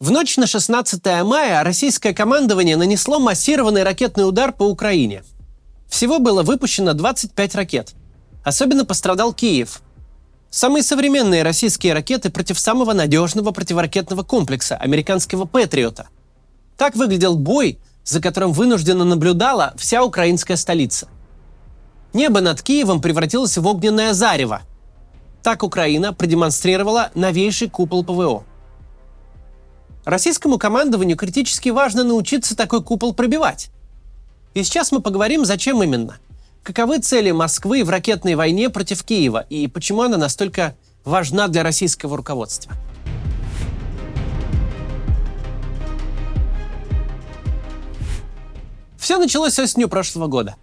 В ночь на 16 мая российское командование нанесло массированный ракетный удар по Украине. Всего было выпущено 25 ракет. Особенно пострадал Киев. Самые современные российские ракеты против самого надежного противоракетного комплекса – американского «Патриота». Так выглядел бой, за которым вынужденно наблюдала вся украинская столица. Небо над Киевом превратилось в огненное зарево. Так Украина продемонстрировала новейший купол ПВО. Российскому командованию критически важно научиться такой купол пробивать. И сейчас мы поговорим, зачем именно. Каковы цели Москвы в ракетной войне против Киева и почему она настолько важна для российского руководства. Все началось осенью прошлого года.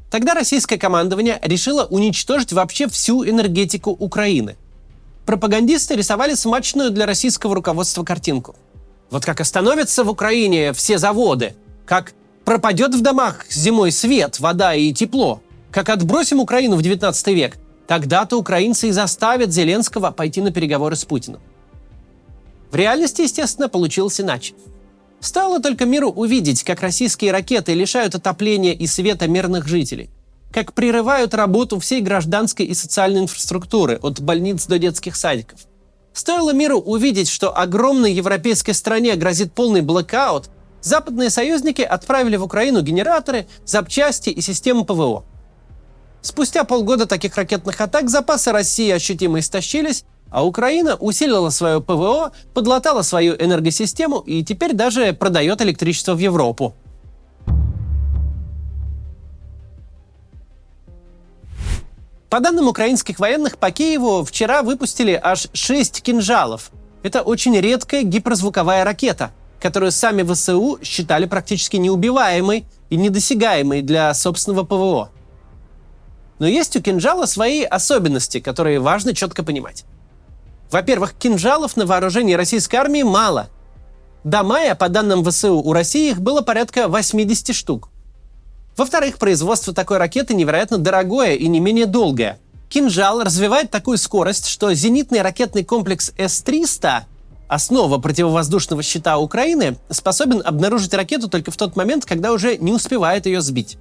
Тогда российское командование решило уничтожить вообще всю энергетику Украины. Пропагандисты рисовали смачную для российского руководства картинку. Вот как остановятся в Украине все заводы, как пропадет в домах зимой свет, вода и тепло, как отбросим Украину в 19 век, тогда-то украинцы и заставят Зеленского пойти на переговоры с Путиным. В реальности, естественно, получилось иначе. Стоило только миру увидеть, как российские ракеты лишают отопления и света мирных жителей, как прерывают работу всей гражданской и социальной инфраструктуры, от больниц до детских садиков. Стоило миру увидеть, что огромной европейской стране грозит полный блэкаут, западные союзники отправили в Украину генераторы, запчасти и системы ПВО. Спустя полгода таких ракетных атак запасы России ощутимо истощились, а Украина усилила свое ПВО, подлатала свою энергосистему и теперь даже продает электричество в Европу. По данным украинских военных, по Киеву вчера выпустили аж 6 кинжалов. Это очень редкая гиперзвуковая ракета, которую сами ВСУ считали практически неубиваемой и недосягаемой для собственного ПВО. Но есть у кинжала свои особенности, которые важно четко понимать. Во-первых, кинжалов на вооружении российской армии мало. До мая, по данным ВСУ, у России их было порядка 80 штук. Во-вторых, производство такой ракеты невероятно дорогое и не менее долгое. «Кинжал» развивает такую скорость, что зенитный ракетный комплекс С-300, основа противовоздушного щита Украины, способен обнаружить ракету только в тот момент, когда уже не успевает ее сбить.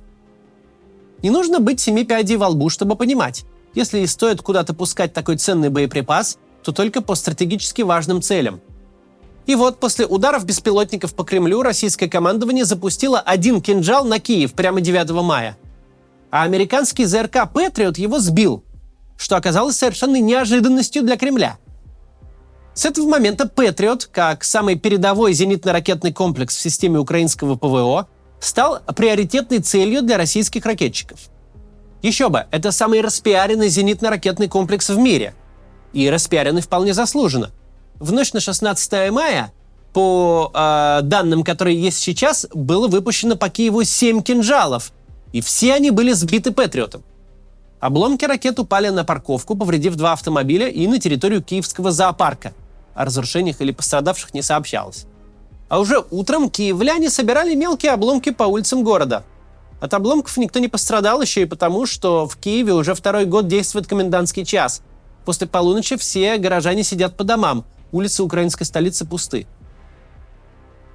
Не нужно быть семи пядей во лбу, чтобы понимать, если и стоит куда-то пускать такой ценный боеприпас, то только по стратегически важным целям. И вот после ударов беспилотников по Кремлю российское командование запустило один кинжал на Киев прямо 9 мая. А американский ЗРК «Патриот» его сбил, что оказалось совершенной неожиданностью для Кремля. С этого момента «Патриот», как самый передовой зенитно-ракетный комплекс в системе украинского ПВО, стал приоритетной целью для российских ракетчиков. Еще бы, это самый распиаренный зенитно-ракетный комплекс в мире. И распиаренный вполне заслуженно. В ночь на 16 мая, по данным, которые есть сейчас, было выпущено по Киеву 7 кинжалов, и все они были сбиты «Патриотом». Обломки ракет упали на парковку, повредив 2 автомобиля и на территорию киевского зоопарка. О разрушениях или пострадавших не сообщалось. А уже утром киевляне собирали мелкие обломки по улицам города. От обломков никто не пострадал еще и потому, что в Киеве уже 2-й год действует комендантский час. После полуночи все горожане сидят по домам, улицы украинской столицы пусты.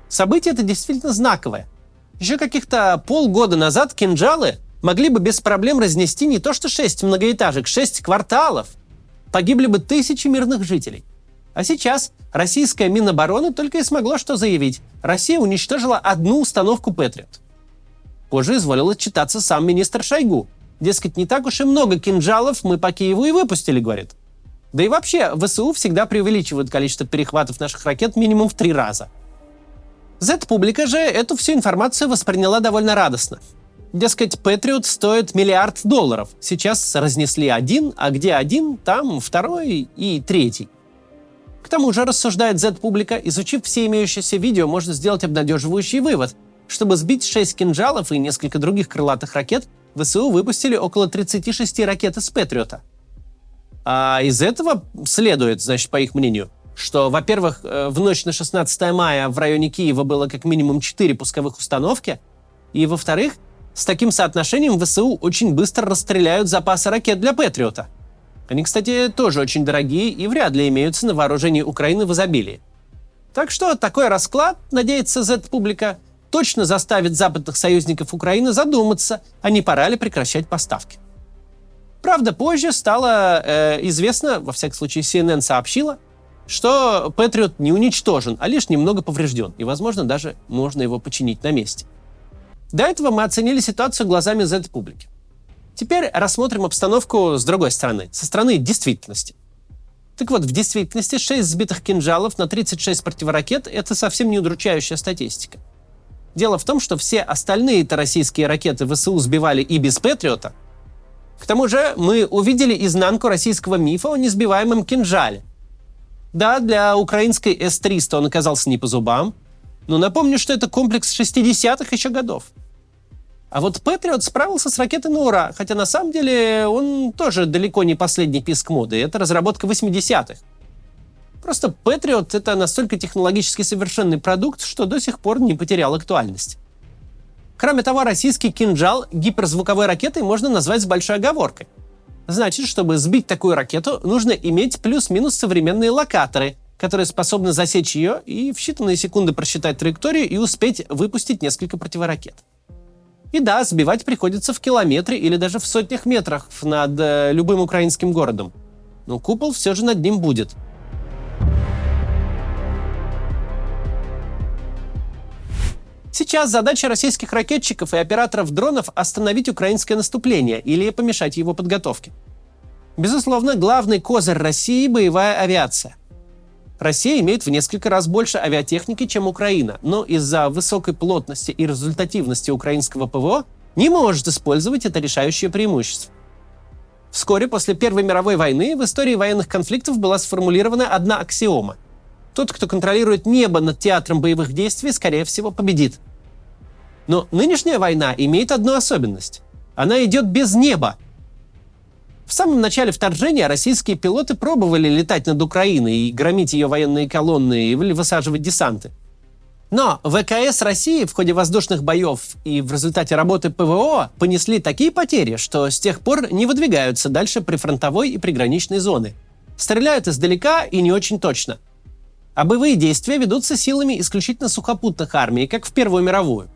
Событие это действительно знаковое. Еще каких-то полгода назад кинжалы могли бы без проблем разнести не то что 6 многоэтажек, 6 кварталов. Погибли бы тысячи мирных жителей. А сейчас российское Минобороны только и смогло что заявить: Россия уничтожила 1 установку «Патриот». Позже изволил отчитаться сам министр Шойгу. Дескать, не так уж и много кинжалов мы по Киеву и выпустили, говорит. Да и вообще, ВСУ всегда преувеличивают количество перехватов наших ракет минимум в 3 раза. Z-публика же эту всю информацию восприняла довольно радостно. Дескать, «Патриот» стоит $1 миллиард. Сейчас разнесли 1, а где 1, там 2 и 3. К тому же, рассуждает Z-публика, изучив все имеющиеся видео, можно сделать обнадеживающий вывод. Чтобы сбить 6 кинжалов и несколько других крылатых ракет, ВСУ выпустили около 36 ракет из «Патриота». А из этого следует, значит, по их мнению, что, во-первых, в ночь на 16 мая в районе Киева было как минимум 4 пусковых установки, и, во-вторых, с таким соотношением ВСУ очень быстро расстреляют запасы ракет для «Патриота». Они, кстати, тоже очень дорогие и вряд ли имеются на вооружении Украины в изобилии. Так что такой расклад, надеется Z-публика, точно заставит западных союзников Украины задуматься, а не пора ли прекращать поставки. Правда, позже стало известно, во всяком случае CNN сообщила, что Patriot не уничтожен, а лишь немного поврежден, и, возможно, даже можно его починить на месте. До этого мы оценили ситуацию глазами Z-публики. Теперь рассмотрим обстановку с другой стороны, со стороны действительности. Так вот, в действительности 6 сбитых кинжалов на 36 противоракет – это совсем не удручающая статистика. Дело в том, что все остальные-то российские ракеты ВСУ сбивали и без Патриота. К тому же мы увидели изнанку российского мифа о несбиваемом кинжале. Да, для украинской С-300 он оказался не по зубам, но напомню, что это комплекс 60-х еще годов. А вот Патриот справился с ракетой на ура, хотя на самом деле он тоже далеко не последний писк моды, это разработка 80-х. Просто Патриот — это настолько технологически совершенный продукт, что до сих пор не потерял актуальность. Кроме того, российский кинжал гиперзвуковой ракетой можно назвать с большой оговоркой. Значит, чтобы сбить такую ракету, нужно иметь плюс-минус современные локаторы, которые способны засечь ее и в считанные секунды просчитать траекторию и успеть выпустить несколько противоракет. И да, сбивать приходится в километре или даже в сотнях метрах над любым украинским городом. Но купол все же над ним будет. Сейчас задача российских ракетчиков и операторов дронов остановить украинское наступление или помешать его подготовке. Безусловно, главный козырь России – боевая авиация. Россия имеет в несколько раз больше авиатехники, чем Украина, но из-за высокой плотности и результативности украинского ПВО не может использовать это решающее преимущество. Вскоре после Первой мировой войны в истории военных конфликтов была сформулирована одна аксиома. Тот, кто контролирует небо над театром боевых действий, скорее всего, победит. Но нынешняя война имеет одну особенность. Она идет без неба. В самом начале вторжения российские пилоты пробовали летать над Украиной и громить ее военные колонны или высаживать десанты. Но ВКС России в ходе воздушных боев и в результате работы ПВО понесли такие потери, что с тех пор не выдвигаются дальше прифронтовой и приграничной зоны. Стреляют издалека и не очень точно. А боевые действия ведутся силами исключительно сухопутных армий, как в Первую мировую.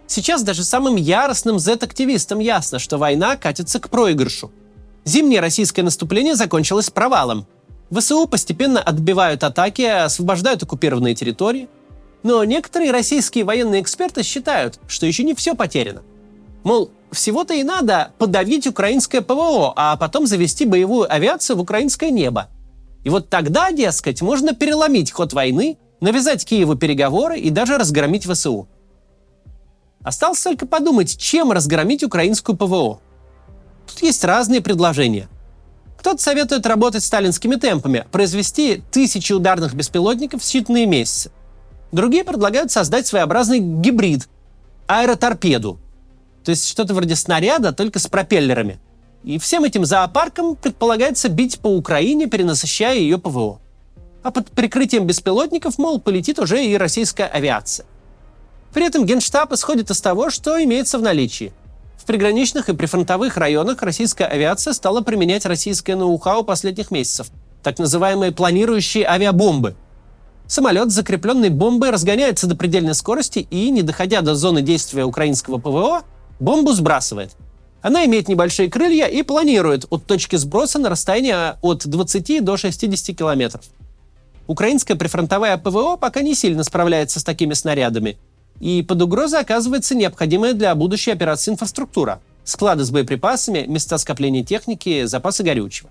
Сейчас даже самым яростным Z-активистам ясно, что война катится к проигрышу. Зимнее российское наступление закончилось провалом. ВСУ постепенно отбивают атаки, освобождают оккупированные территории. Но некоторые российские военные эксперты считают, что еще не все потеряно. Мол, всего-то и надо подавить украинское ПВО, а потом завести боевую авиацию в украинское небо. И вот тогда, дескать, можно переломить ход войны, навязать Киеву переговоры и даже разгромить ВСУ. Осталось только подумать, чем разгромить украинскую ПВО. Тут есть разные предложения. Кто-то советует работать сталинскими темпами, произвести 1000 ударных беспилотников в считанные месяцы. Другие предлагают создать своеобразный гибрид – аэроторпеду. То есть что-то вроде снаряда, только с пропеллерами. И всем этим зоопарком предполагается бить по Украине, перенасыщая ее ПВО. А под прикрытием беспилотников, мол, полетит уже и российская авиация. При этом Генштаб исходит из того, что имеется в наличии. В приграничных и прифронтовых районах российская авиация стала применять российское ноу-хау последних месяцев, так называемые планирующие авиабомбы. Самолет с закрепленной бомбой разгоняется до предельной скорости и, не доходя до зоны действия украинского ПВО, бомбу сбрасывает. Она имеет небольшие крылья и планирует от точки сброса на расстояние от 20 до 60 километров. Украинская прифронтовая ПВО пока не сильно справляется с такими снарядами, и под угрозой оказывается необходимая для будущей операции инфраструктура – склады с боеприпасами, места скопления техники, запасы горючего.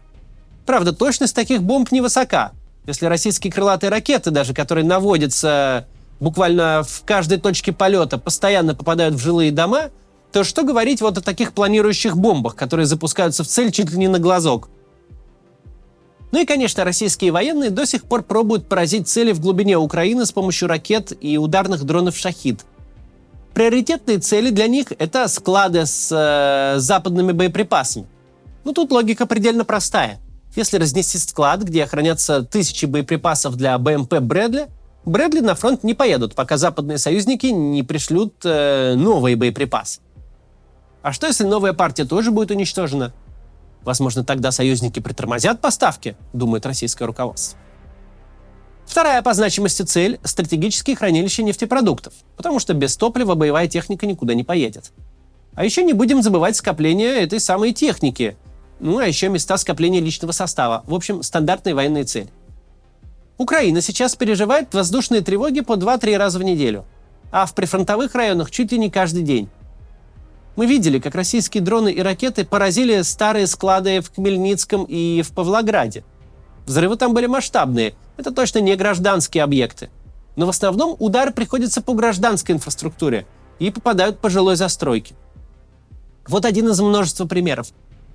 Правда, точность таких бомб невысока. Если российские крылатые ракеты, даже которые наводятся буквально в каждой точке полета, постоянно попадают в жилые дома, то что говорить вот о таких планирующих бомбах, которые запускаются в цель чуть ли не на глазок. Ну и, конечно, российские военные до сих пор пробуют поразить цели в глубине Украины с помощью ракет и ударных дронов «Шахид». Приоритетные цели для них – это склады с западными боеприпасами. Ну тут логика предельно простая. Если разнести склад, где хранятся 1000 боеприпасов для БМП «Брэдли», Брэдли на фронт не поедут, пока западные союзники не пришлют новые боеприпасы. А что, если новая партия тоже будет уничтожена? Возможно, тогда союзники притормозят поставки, думает российское руководство. Вторая по значимости цель – стратегические хранилища нефтепродуктов, потому что без топлива боевая техника никуда не поедет. А еще не будем забывать скопление этой самой техники, а еще места скопления личного состава. В общем, стандартная военная цель. Украина сейчас переживает воздушные тревоги по 2-3 раза в неделю, а в прифронтовых районах чуть ли не каждый день. Мы видели, как российские дроны и ракеты поразили старые склады в Хмельницком и в Павлограде. Взрывы там были масштабные, это точно не гражданские объекты. Но в основном удар приходится по гражданской инфраструктуре и попадают по жилой застройке. Вот один из множества примеров.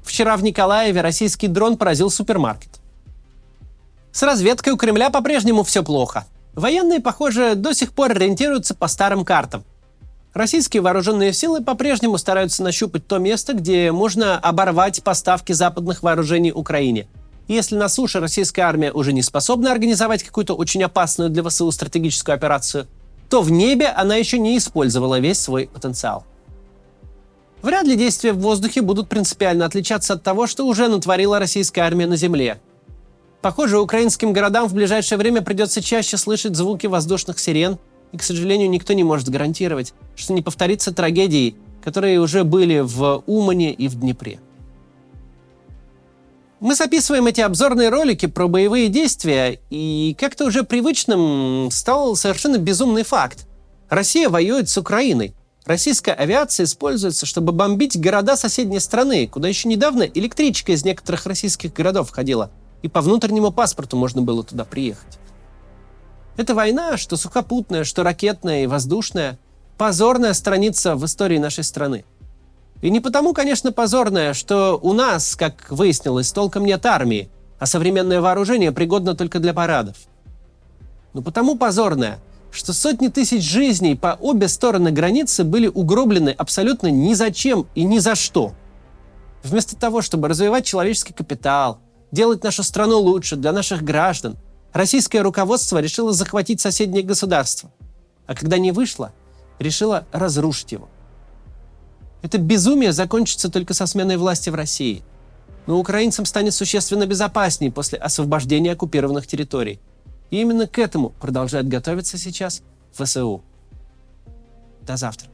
Вчера в Николаеве российский дрон поразил супермаркет. С разведкой у Кремля по-прежнему все плохо. Военные, похоже, до сих пор ориентируются по старым картам. Российские вооруженные силы по-прежнему стараются нащупать то место, где можно оборвать поставки западных вооружений Украине. И если на суше российская армия уже не способна организовать какую-то очень опасную для ВСУ стратегическую операцию, то в небе она еще не использовала весь свой потенциал. Вряд ли действия в воздухе будут принципиально отличаться от того, что уже натворила российская армия на земле. Похоже, украинским городам в ближайшее время придется чаще слышать звуки воздушных сирен, и, к сожалению, никто не может гарантировать, что не повторится трагедии, которые уже были в Умане и в Днепре. Мы записываем эти обзорные ролики про боевые действия, и как-то уже привычным стал совершенно безумный факт. Россия воюет с Украиной. Российская авиация используется, чтобы бомбить города соседней страны, куда еще недавно электричка из некоторых российских городов ходила, и по внутреннему паспорту можно было туда приехать. Эта война, что сухопутная, что ракетная и воздушная, позорная страница в истории нашей страны. И не потому, конечно, позорная, что у нас, как выяснилось, толком нет армии, а современное вооружение пригодно только для парадов. Но потому позорная, что сотни тысяч жизней по обе стороны границы были угроблены абсолютно ни за чем и ни за что. Вместо того, чтобы развивать человеческий капитал, делать нашу страну лучше для наших граждан, российское руководство решило захватить соседнее государство. А когда не вышло, решило разрушить его. Это безумие закончится только со сменой власти в России. Но украинцам станет существенно безопаснее после освобождения оккупированных территорий. И именно к этому продолжает готовиться сейчас ВСУ. До завтра.